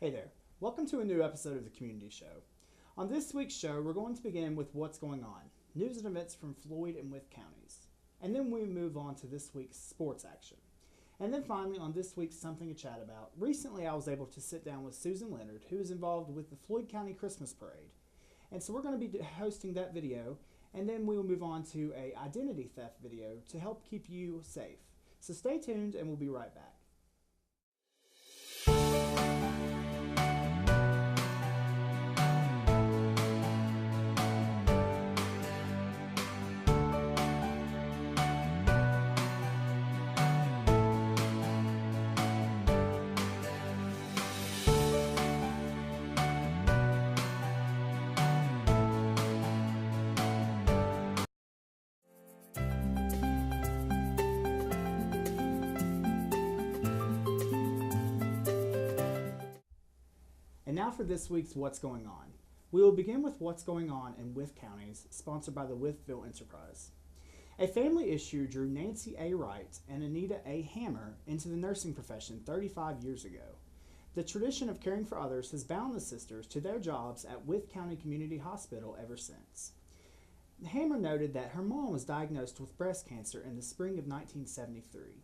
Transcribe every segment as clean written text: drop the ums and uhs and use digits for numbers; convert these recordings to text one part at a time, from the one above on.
Hey there, welcome to a new episode of the Community Show. On this week's show, we're going to begin with what's going on, news and events from Floyd and Wythe Counties. And then we move on to this week's sports action. And then finally, on this week's Something to Chat About, recently I was able to sit down with Susan Leonard, who is involved with the Floyd County Christmas Parade. And so we're going to be hosting that video, and then we will move on to a identity theft video to help keep you safe. So stay tuned, and we'll be right back. And now for this week's What's Going On. We will begin with What's Going On in Wythe Counties, sponsored by the Wytheville Enterprise. A family issue drew Nancy A. Wright and Anita A. Hammer into the nursing profession 35 years ago. The tradition of caring for others has bound the sisters to their jobs at Wythe County Community Hospital ever since. Hammer noted that her mom was diagnosed with breast cancer in the spring of 1973.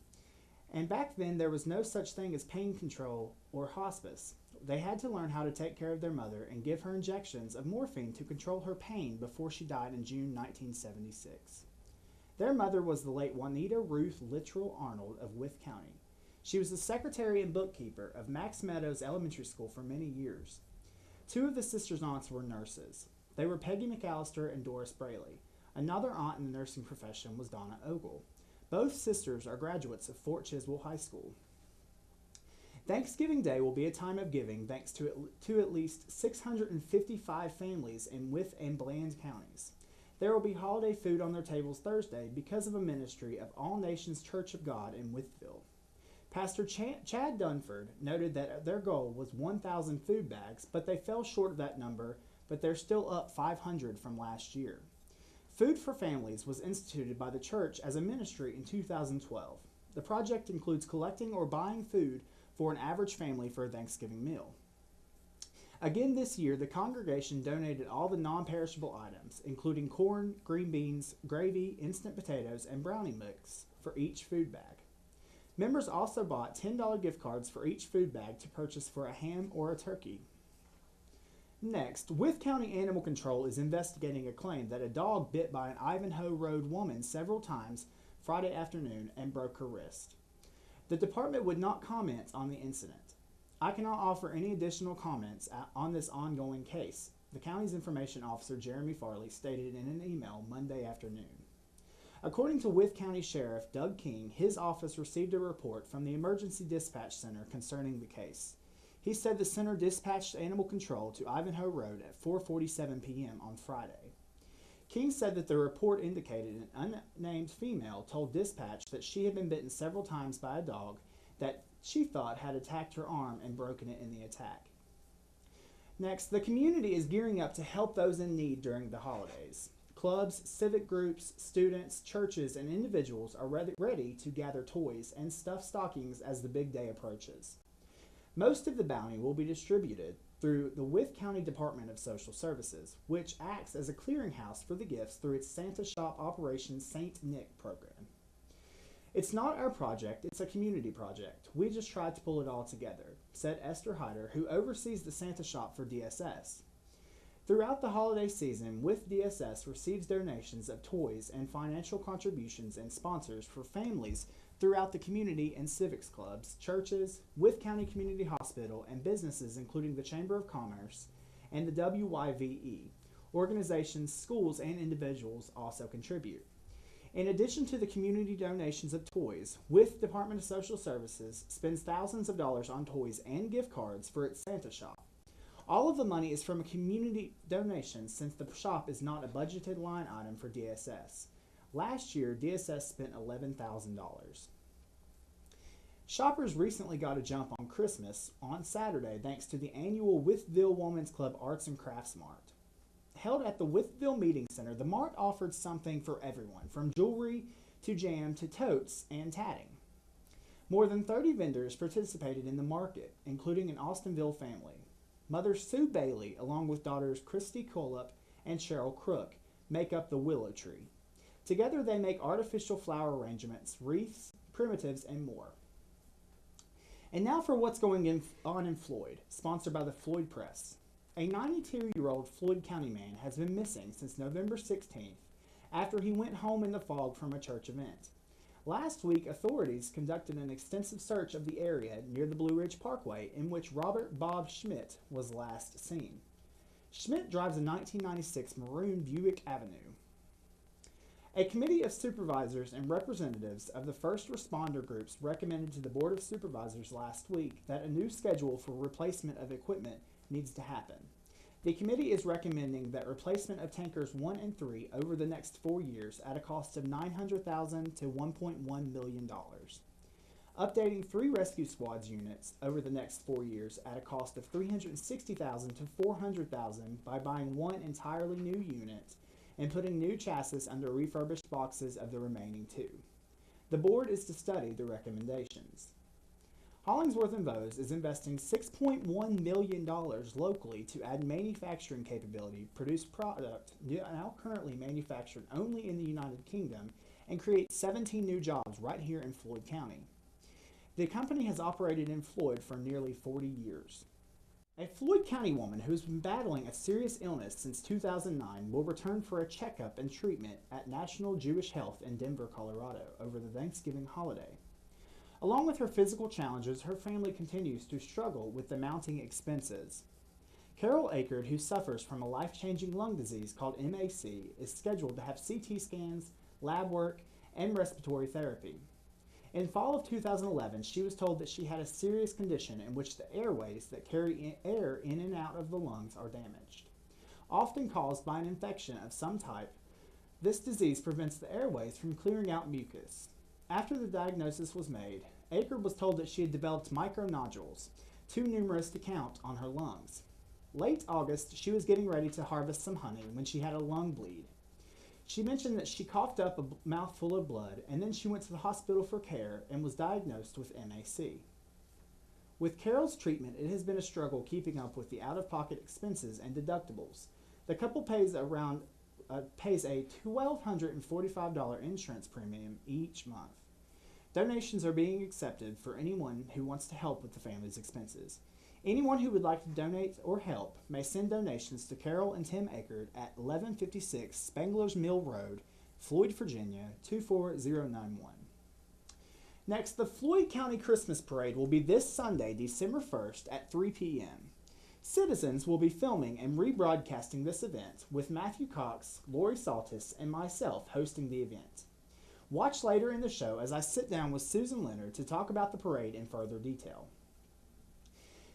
And back then there was no such thing as pain control or hospice. They had to learn how to take care of their mother and give her injections of morphine to control her pain before she died in June 1976. Their mother was the late Juanita Ruth Littrell Arnold of Wythe County. She was the secretary and bookkeeper of Max Meadows Elementary School for many years. Two of the sisters' aunts were nurses. They were Peggy McAllister and Doris Braley. Another aunt in the nursing profession was Donna Ogle. Both sisters are graduates of Fort Chiwell High School. Thanksgiving Day will be a time of giving thanks to at least 655 families in Wythe and Bland counties. There will be holiday food on their tables Thursday because of a ministry of All Nations Church of God in Wytheville. Pastor Chad Dunford noted that their goal was 1,000 food bags, but they fell short of that number, but they're still up 500 from last year. Food for Families was instituted by the church as a ministry in 2012. The project includes collecting or buying food for an average family for a Thanksgiving meal. Again this year, the congregation donated all the non-perishable items, including corn, green beans, gravy, instant potatoes, and brownie mix for each food bag. Members also bought $10 gift cards for each food bag to purchase for a ham or a turkey. Next, Wythe County Animal Control is investigating a claim that a dog bit by an Ivanhoe Road woman several times Friday afternoon and broke her wrist. The department would not comment on the incident. I cannot offer any additional comments on this ongoing case, the county's information officer Jeremy Farley stated in an email Monday afternoon. According to Wythe County Sheriff Doug King, his office received a report from the Emergency Dispatch Center concerning the case. He said the center dispatched animal control to Ivanhoe Road at 4:47 p.m. on Friday. King said that the report indicated an unnamed female told dispatch that she had been bitten several times by a dog that she thought had attacked her arm and broken it in the attack. Next, the community is gearing up to help those in need during the holidays. Clubs, civic groups, students, churches, and individuals are ready to gather toys and stuff stockings as the big day approaches. Most of the bounty will be distributed through the Wythe County Department of Social Services, which acts as a clearinghouse for the gifts through its Santa Shop Operation St. Nick program. It's not our project, it's a community project. We just tried to pull it all together, said Esther Hyder, who oversees the Santa Shop for DSS. Throughout the holiday season, Wythe DSS receives donations of toys and financial contributions and sponsors for families throughout the community and civics clubs, churches, Wythe County Community Hospital, and businesses including the Chamber of Commerce and the WYVE. Organizations, schools, and individuals also contribute. In addition to the community donations of toys, Wythe Department of Social Services spends thousands of dollars on toys and gift cards for its Santa Shop. All of the money is from a community donation since the shop is not a budgeted line item for DSS. Last year, DSS spent $11,000. Shoppers recently got a jump on Christmas on Saturday thanks to the annual Wytheville Women's Club Arts and Crafts Mart. Held at the Wytheville Meeting Center, the mart offered something for everyone, from jewelry to jam to totes and tatting. More than 30 vendors participated in the market, including an Austinville family. Mother Sue Bailey, along with daughters Christy Cullop and Cheryl Crook, make up the willow tree. Together they make artificial flower arrangements, wreaths, primitives, and more. And now for what's going on in Floyd, sponsored by the Floyd Press. A 92-year-old Floyd County man has been missing since November 16th after he went home in the fog from a church event. Last week, authorities conducted an extensive search of the area near the Blue Ridge Parkway in which Robert Bob Schmidt was last seen. Schmidt drives a 1996 maroon Buick Avenue. A committee of supervisors and representatives of the first responder groups recommended to the Board of Supervisors last week that a new schedule for replacement of equipment needs to happen. The committee is recommending that replacement of tankers 1 and 3 over the next 4 years at a cost of $900,000 to $1.1 million. Updating 3 rescue squads units over the next 4 years at a cost of $360,000 to $400,000 by buying 1 entirely new unit and putting new chassis under refurbished boxes of the remaining 2. The board is to study the recommendations. Hollingsworth & Bowes is investing $6.1 million locally to add manufacturing capability, produce product now currently manufactured only in the United Kingdom, and create 17 new jobs right here in Floyd County. The company has operated in Floyd for nearly 40 years. A Floyd County woman who has been battling a serious illness since 2009 will return for a checkup and treatment at National Jewish Health in Denver, Colorado over the Thanksgiving holiday. Along with her physical challenges, her family continues to struggle with the mounting expenses. Carol Akerd, who suffers from a life-changing lung disease called MAC, is scheduled to have CT scans, lab work, and respiratory therapy. In fall of 2011, she was told that she had a serious condition in which the airways that carry air in and out of the lungs are damaged. Often caused by an infection of some type, this disease prevents the airways from clearing out mucus. After the diagnosis was made, Akerd was told that she had developed micronodules, too numerous to count, on her lungs. Late August, she was getting ready to harvest some honey when she had a lung bleed. She mentioned that she coughed up a mouthful of blood, and then she went to the hospital for care and was diagnosed with MAC. With Carol's treatment, it has been a struggle keeping up with the out-of-pocket expenses and deductibles. The couple pays a $1,245 insurance premium each month. Donations are being accepted for anyone who wants to help with the family's expenses. Anyone who would like to donate or help may send donations to Carol and Tim Akerd at 1156 Spangler's Mill Road, Floyd, Virginia 24091. Next, the Floyd County Christmas Parade will be this Sunday, December 1st at 3 p.m. Citizens will be filming and rebroadcasting this event, with Matthew Cox, Lori Saltis, and myself hosting the event. Watch later in the show as I sit down with Susan Leonard to talk about the parade in further detail.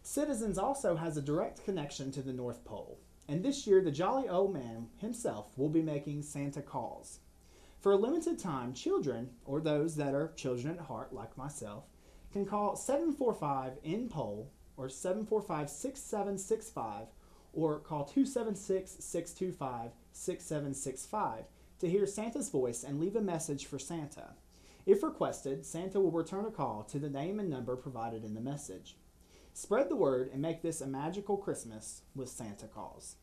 Citizens also has a direct connection to the North Pole, and this year the jolly old man himself will be making Santa calls. For a limited time, children, or those that are children at heart like myself, can call 745-IN-POLE or 745-6765 or call 276-625-6765 to hear Santa's voice and leave a message for Santa. If requested, Santa will return a call to the name and number provided in the message. Spread the word and make this a magical Christmas with Santa Calls.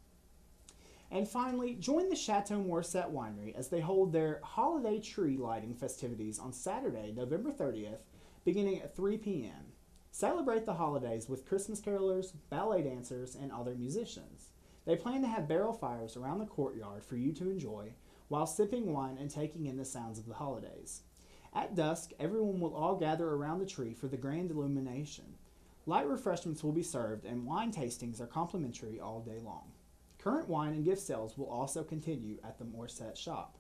And finally, join the Chateau Morissette Winery as they hold their holiday tree lighting festivities on Saturday, November 30th, beginning at 3 p.m. Celebrate the holidays with Christmas carolers, ballet dancers, and other musicians. They plan to have barrel fires around the courtyard for you to enjoy while sipping wine and taking in the sounds of the holidays. At dusk, everyone will all gather around the tree for the grand illumination. Light refreshments will be served, and wine tastings are complimentary all day long. Current wine and gift sales will also continue at the Morissette shop.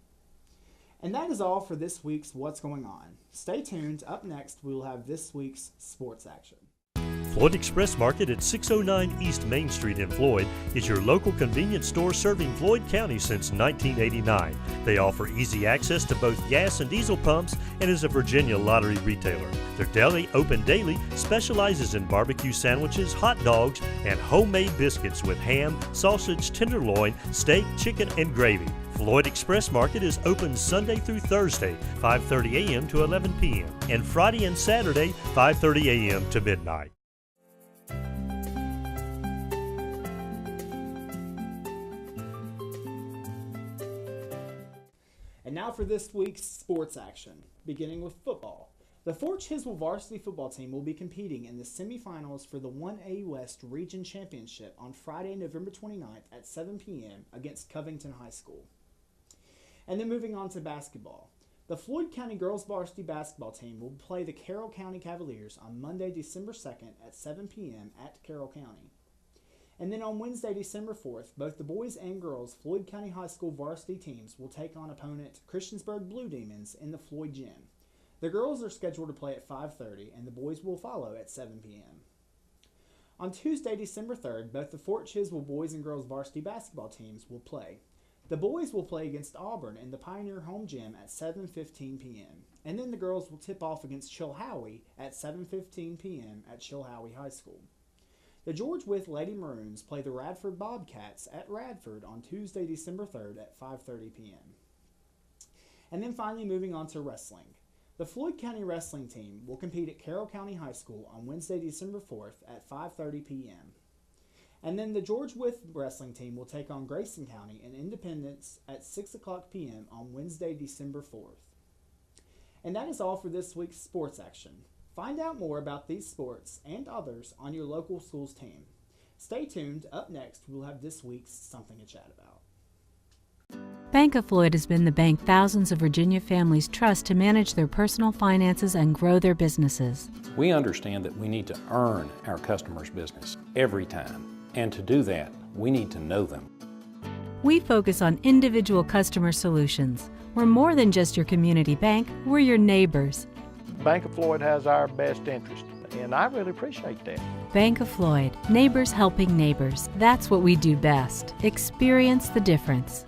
And that is all for this week's What's Going On. Stay tuned. Up next, we will have this week's sports action. Floyd Express Market at 609 East Main Street in Floyd is your local convenience store serving Floyd County since 1989. They offer easy access to both gas and diesel pumps and is a Virginia lottery retailer. Their deli, open daily, specializes in barbecue sandwiches, hot dogs, and homemade biscuits with ham, sausage, tenderloin, steak, chicken, and gravy. Floyd Express Market is open Sunday through Thursday, 5:30 a.m. to 11 p.m., and Friday and Saturday, 5:30 a.m. to midnight. And now for this week's sports action, beginning with football. The Fort Chiwell varsity football team will be competing in the semifinals for the 1A West Region Championship on Friday, November 29th at 7 p.m. against Covington High School. And then moving on to basketball. The Floyd County girls varsity basketball team will play the Carroll County Cavaliers on Monday, December 2nd at 7 p.m. at Carroll County. And then on Wednesday, December 4th, both the boys and girls Floyd County High School varsity teams will take on opponent Christiansburg Blue Demons in the Floyd Gym. The girls are scheduled to play at 5:30 and the boys will follow at 7 p.m. On Tuesday, December 3rd, both the Fort Chiwell boys and girls varsity basketball teams will play. The boys will play against Auburn in the Pioneer Home Gym at 7:15 p.m. And then the girls will tip off against Chilhowie at 7:15 p.m. at Chilhowie High School. The George Wythe Lady Maroons play the Radford Bobcats at Radford on Tuesday, December 3rd at 5:30 p.m. And then finally moving on to wrestling. The Floyd County wrestling team will compete at Carroll County High School on Wednesday, December 4th at 5:30 p.m. And then the George Wythe wrestling team will take on Grayson County in Independence at 6 o'clock p.m. on Wednesday, December 4th. And that is all for this week's sports action. Find out more about these sports and others on your local school's team. Stay tuned. Up next, we'll have this week's Something to Chat About. Bank of Floyd has been the bank thousands of Virginia families trust to manage their personal finances and grow their businesses. We understand that we need to earn our customers' business every time. And to do that, we need to know them. We focus on individual customer solutions. We're more than just your community bank, we're your neighbors. Bank of Floyd has our best interest, and I really appreciate that. Bank of Floyd, neighbors helping neighbors. That's what we do best. Experience the difference.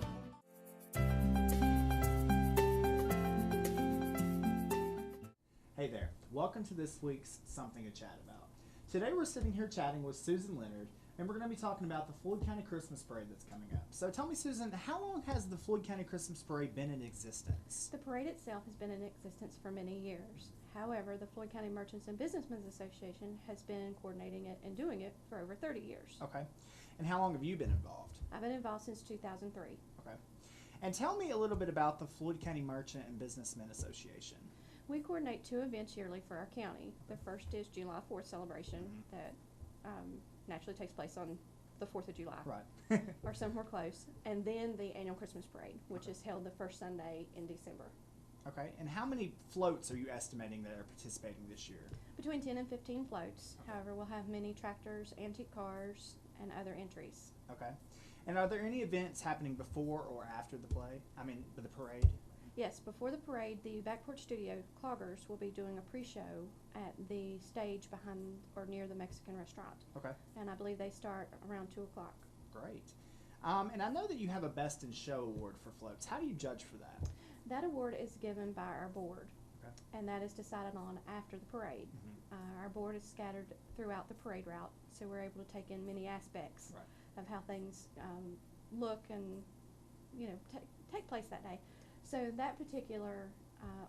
Hey there, welcome to this week's Something to Chat About. Today we're sitting here chatting with Susan Leonard, and we're going to be talking about the Floyd County Christmas Parade that's coming up. So tell me, Susan, how long has the Floyd County Christmas Parade been in existence? The parade itself has been in existence for many years. However, the Floyd County Merchants and Businessmen Association has been coordinating it and doing it for over 30 years. Okay. And how long have you been involved? I've been involved since 2003. Okay. And tell me a little bit about the Floyd County Merchant and Businessmen Association. We coordinate 2 events yearly for our county. The first is July 4th celebration that naturally takes place on the 4th of July. Right. Or somewhere close. And then the annual Christmas parade, which is held the first Sunday in December. Okay. And how many floats are you estimating that are participating this year? Between 10 and 15 floats. However, we'll have many tractors, antique cars, and other entries. Okay. And are there any events happening before or after the the parade? Yes, before the parade, the Back Porch Studio Cloggers will be doing a pre-show at the stage behind or near the Mexican restaurant. Okay. And I believe they start around 2 o'clock. Great. And I know that you have a Best in Show award for floats. How do you judge for that? That award is given by our board, Okay. and that is decided on after the parade. Mm-hmm. Our board is scattered throughout the parade route, so we're able to take in many aspects Right. of how things look and take place that day. So that particular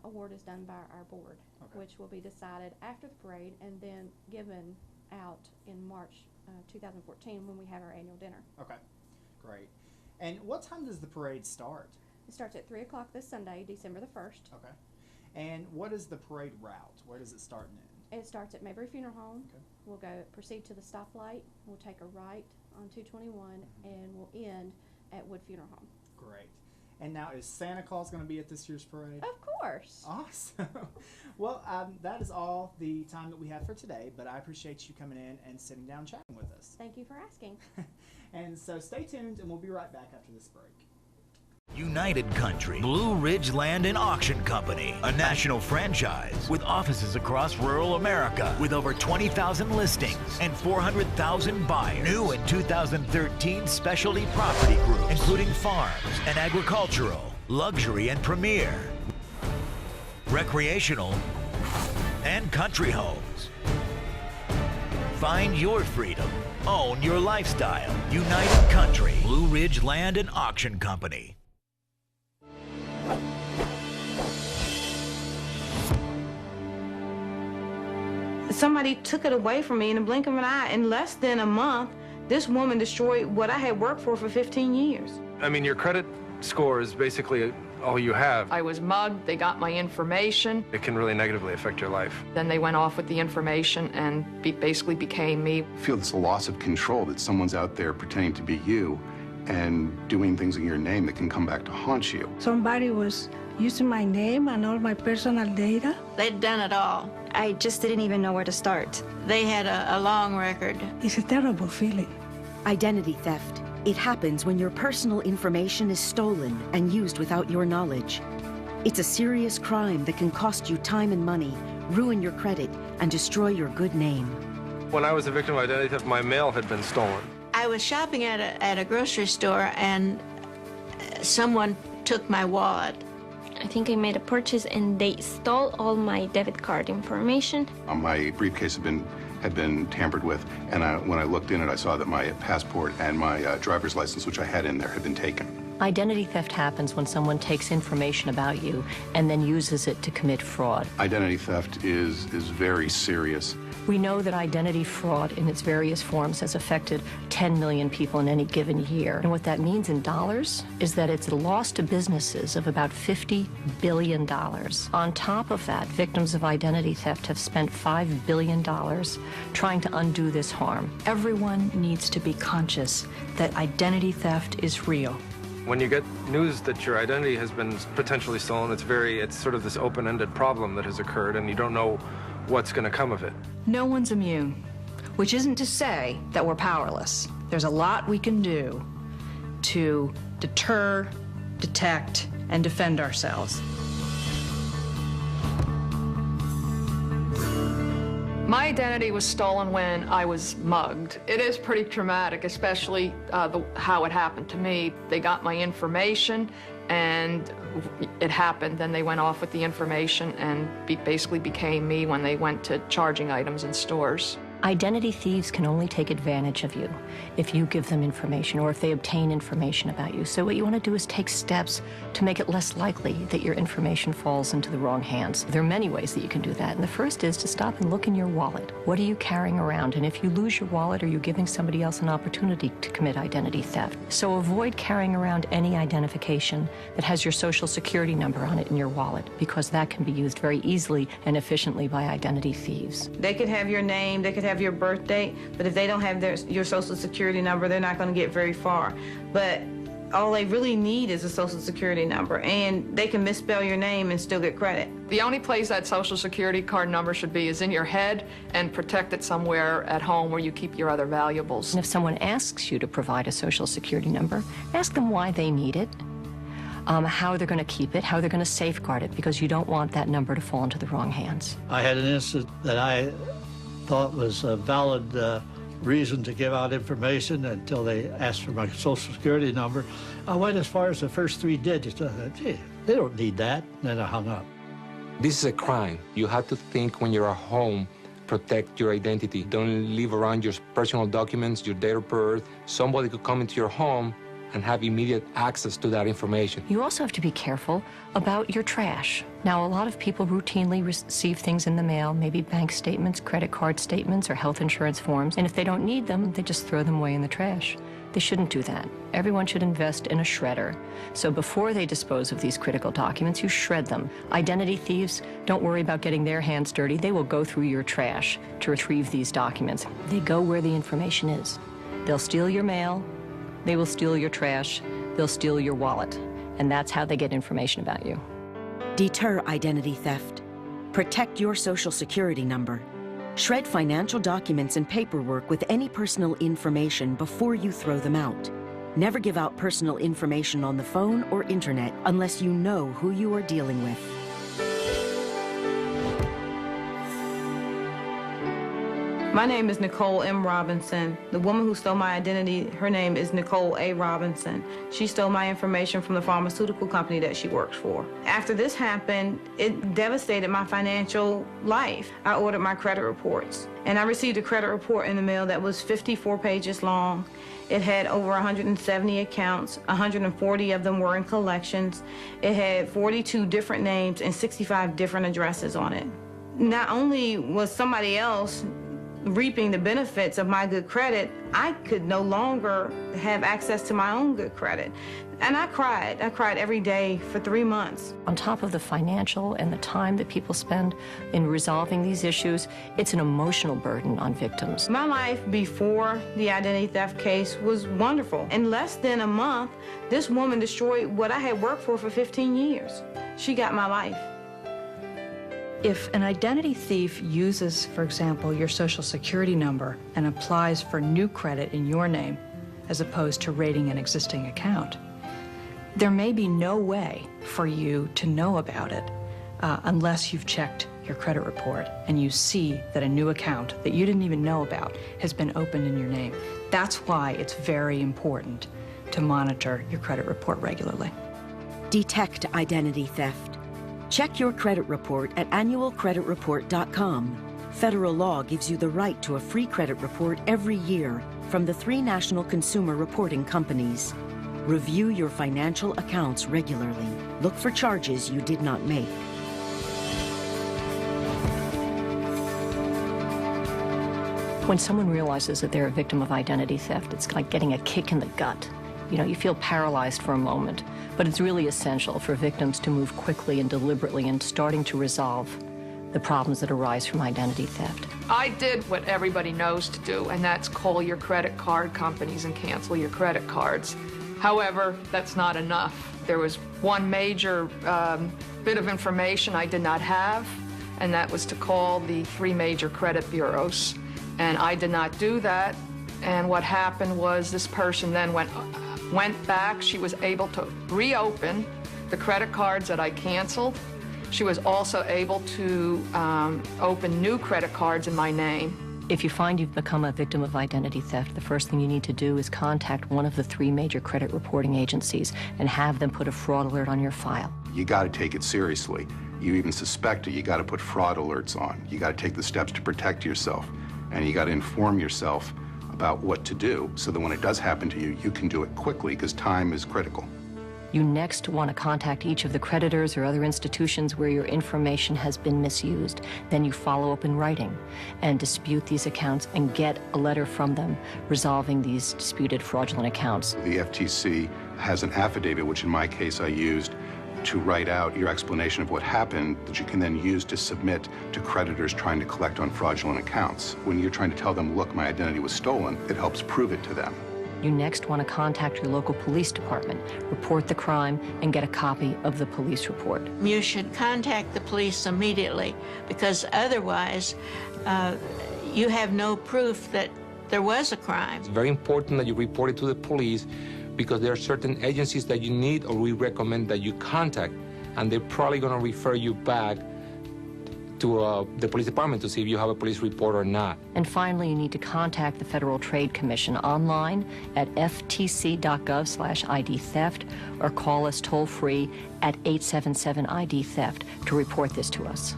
award is done by our board, Okay. which will be decided after the parade and then given out in March 2014 when we have our annual dinner. Okay. Great. And what time does the parade start? It starts at 3 o'clock this Sunday, December the 1st. Okay. And what is the parade route? Where does it start and end? It starts at Mayberry Funeral Home. Okay. We'll proceed to the stoplight. We'll take a right on 221, and we'll end at Wood Funeral Home. Great. And now, is Santa Claus going to be at this year's parade? Of course. Awesome. Well, that is all the time that we have for today, but I appreciate you coming in and sitting down chatting with us. Thank you for asking. And so stay tuned, and we'll be right back after this break. United Country, Blue Ridge Land and Auction Company, a national franchise with offices across rural America with over 20,000 listings and 400,000 buyers. New in 2013 specialty property groups, including farms and agricultural, luxury and premier, recreational, and country homes. Find your freedom. Own your lifestyle. United Country, Blue Ridge Land and Auction Company. Somebody took it away from me in the blink of an eye. In less than a month, this woman destroyed what I had worked for 15 years. I mean, your credit score is basically all you have. I was mugged, they got my information. It can really negatively affect your life. Then they went off with the information and basically became me. I feel it's a loss of control that someone's out there pretending to be you and doing things in your name that can come back to haunt you. Somebody was using my name and all my personal data. They'd done it all. I just didn't even know where to start. They had a long record. It's a terrible feeling. Identity theft. It happens when your personal information is stolen and used without your knowledge. It's a serious crime that can cost you time and money, ruin your credit, and destroy your good name. When I was a victim of identity theft, my mail had been stolen. I was shopping at a grocery store and someone took my wallet. I think I made a purchase and they stole all my debit card information. My briefcase had been tampered with, and when I looked in it, I saw that my passport and my driver's license, which I had in there, had been taken. Identity theft happens when someone takes information about you and then uses it to commit fraud. Identity theft is very serious. We know that identity fraud in its various forms has affected 10 million people in any given year. And what that means in dollars is that it's a loss to businesses of about $50 billion. On top of that, victims of identity theft have spent $5 billion trying to undo this harm. Everyone needs to be conscious that identity theft is real. When you get news that your identity has been potentially stolen, it's sort of this open-ended problem that has occurred, and you don't know what's going to come of it. No one's immune, which isn't to say that we're powerless. There's a lot we can do to deter, detect, and defend ourselves. My identity was stolen when I was mugged. It is pretty traumatic, especially how it happened to me. They got my information and it happened. Then they went off with the information and basically became me when they went to charging items in stores. Identity thieves can only take advantage of you if you give them information or if they obtain information about you. So what you want to do is take steps to make it less likely that your information falls into the wrong hands. There are many ways that you can do that. And the first is to stop and look in your wallet. What are you carrying around? And if you lose your wallet, are you giving somebody else an opportunity to commit identity theft? So avoid carrying around any identification that has your social security number on it in your wallet, because that can be used very easily and efficiently by identity thieves. They could have your name, they could have your birth date, but if they don't have your social security number, they're not going to get very far. But all they really need is a social security number, and they can misspell your name and still get credit. The only place that social security card number should be is in your head and protected somewhere at home where you keep your other valuables. And if someone asks you to provide a social security number, ask them why they need it, how they're going to keep it, how they're going to safeguard it, because you don't want that number to fall into the wrong hands. I had an incident that I thought was a valid reason to give out information until they asked for my social security number. I went as far as the first 3 digits. I thought, gee, they don't need that. And then I hung up. This is a crime. You have to think when you're at home, protect your identity. Don't leave around your personal documents, your date of birth. Somebody could come into your home and have immediate access to that information. You also have to be careful about your trash. Now, a lot of people routinely receive things in the mail, maybe bank statements, credit card statements, or health insurance forms, and if they don't need them, they just throw them away in the trash. They shouldn't do that. Everyone should invest in a shredder. So before they dispose of these critical documents, you shred them. Identity thieves, don't worry about getting their hands dirty. They will go through your trash to retrieve these documents. They go where the information is. They'll steal your mail, they will steal your trash, they'll steal your wallet, and that's how they get information about you. Deter identity theft. Protect your social security number. Shred financial documents and paperwork with any personal information before you throw them out. Never give out personal information on the phone or internet unless you know who you are dealing with. My name is Nicole M. Robinson. The woman who stole my identity, her name is Nicole A. Robinson. She stole my information from the pharmaceutical company that she works for. After this happened, it devastated my financial life. I ordered my credit reports, and I received a credit report in the mail that was 54 pages long. It had over 170 accounts, 140 of them were in collections. It had 42 different names and 65 different addresses on it. Not only was somebody else reaping the benefits of my good credit, I could no longer have access to my own good credit. And I cried. I cried every day for 3 months. On top of the financial and the time that people spend in resolving these issues, it's an emotional burden on victims. My life before the identity theft case was wonderful. In less than a month, this woman destroyed what I had worked for 15 years. She got my life. If an identity thief uses, for example, your Social Security number and applies for new credit in your name, as opposed to raiding an existing account, there may be no way for you to know about it unless you've checked your credit report and you see that a new account that you didn't even know about has been opened in your name. That's why it's very important to monitor your credit report regularly. Detect identity theft. Check your credit report at annualcreditreport.com. Federal law gives you the right to a free credit report every year from the 3 national consumer reporting companies. Review your financial accounts regularly. Look for charges you did not make. When someone realizes that they're a victim of identity theft, it's like getting a kick in the gut. You know, you feel paralyzed for a moment, but it's really essential for victims to move quickly and deliberately in starting to resolve the problems that arise from identity theft. I did what everybody knows to do, and that's call your credit card companies and cancel your credit cards. However, that's not enough. There was one major bit of information I did not have, and that was to call the 3 major credit bureaus. And I did not do that, and what happened was this person then went back. She was able to reopen the credit cards that I canceled. She was also able to open new credit cards in my name. If you find you've become a victim of identity theft, the first thing you need to do is contact one of the 3 major credit reporting agencies and have them put a fraud alert on your file. You got to take it seriously. You even suspect it, you got to put fraud alerts on. You got to take the steps to protect yourself, and you got to inform yourself about what to do so that when it does happen to you, you can do it quickly because time is critical. You next want to contact each of the creditors or other institutions where your information has been misused. Then you follow up in writing and dispute these accounts and get a letter from them resolving these disputed fraudulent accounts. The FTC has an affidavit, which in my case I used, to write out your explanation of what happened that you can then use to submit to creditors trying to collect on fraudulent accounts. When you're trying to tell them, look, my identity was stolen, it helps prove it to them. You next want to contact your local police department, report the crime, and get a copy of the police report. You should contact the police immediately, because otherwise you have no proof that there was a crime. It's very important that you report it to the police, because there are certain agencies that you need or we recommend that you contact, and they're probably going to refer you back to the police department to see if you have a police report or not. And finally, you need to contact the Federal Trade Commission online at ftc.gov/ID theft or call us toll-free at 877-ID theft to report this to us.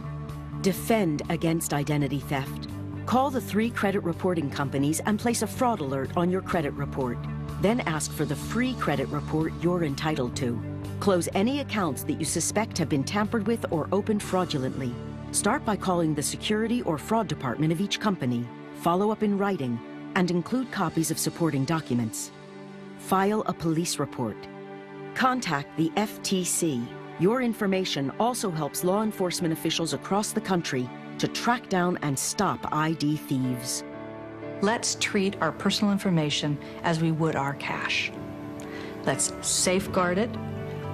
Defend against identity theft. Call the 3 credit reporting companies and place a fraud alert on your credit report. Then ask for the free credit report you're entitled to. Close any accounts that you suspect have been tampered with or opened fraudulently. Start by calling the security or fraud department of each company. Follow up in writing and include copies of supporting documents. File a police report. Contact the FTC. Your information also helps law enforcement officials across the country to track down and stop ID thieves. Let's treat our personal information as we would our cash. Let's safeguard it,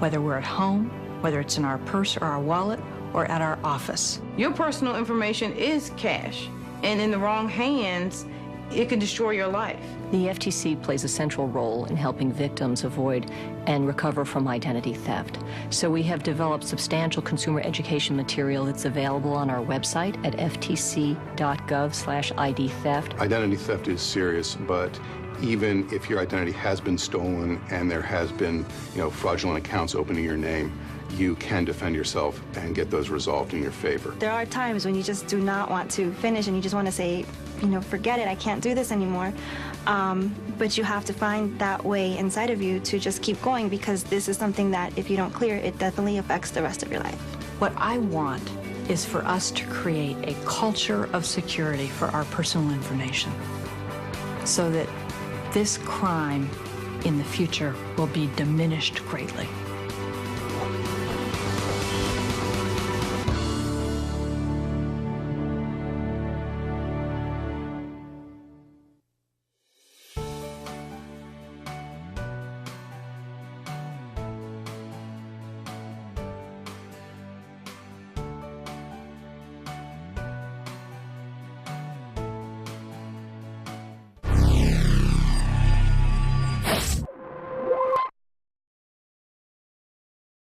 whether we're at home, whether it's in our purse or our wallet, or at our office. Your personal information is cash, and in the wrong hands, it can destroy your life. The FTC plays a central role in helping victims avoid and recover from identity theft. So we have developed substantial consumer education material that's available on our website at ftc.gov/ID theft. Identity theft is serious, but even if your identity has been stolen and there has been, fraudulent accounts open in your name, you can defend yourself and get those resolved in your favor. There are times when you just do not want to finish and you just want to say, forget it, I can't do this anymore. But you have to find that way inside of you to just keep going, because this is something that if you don't clear, it definitely affects the rest of your life. What I want is for us to create a culture of security for our personal information so that this crime in the future will be diminished greatly.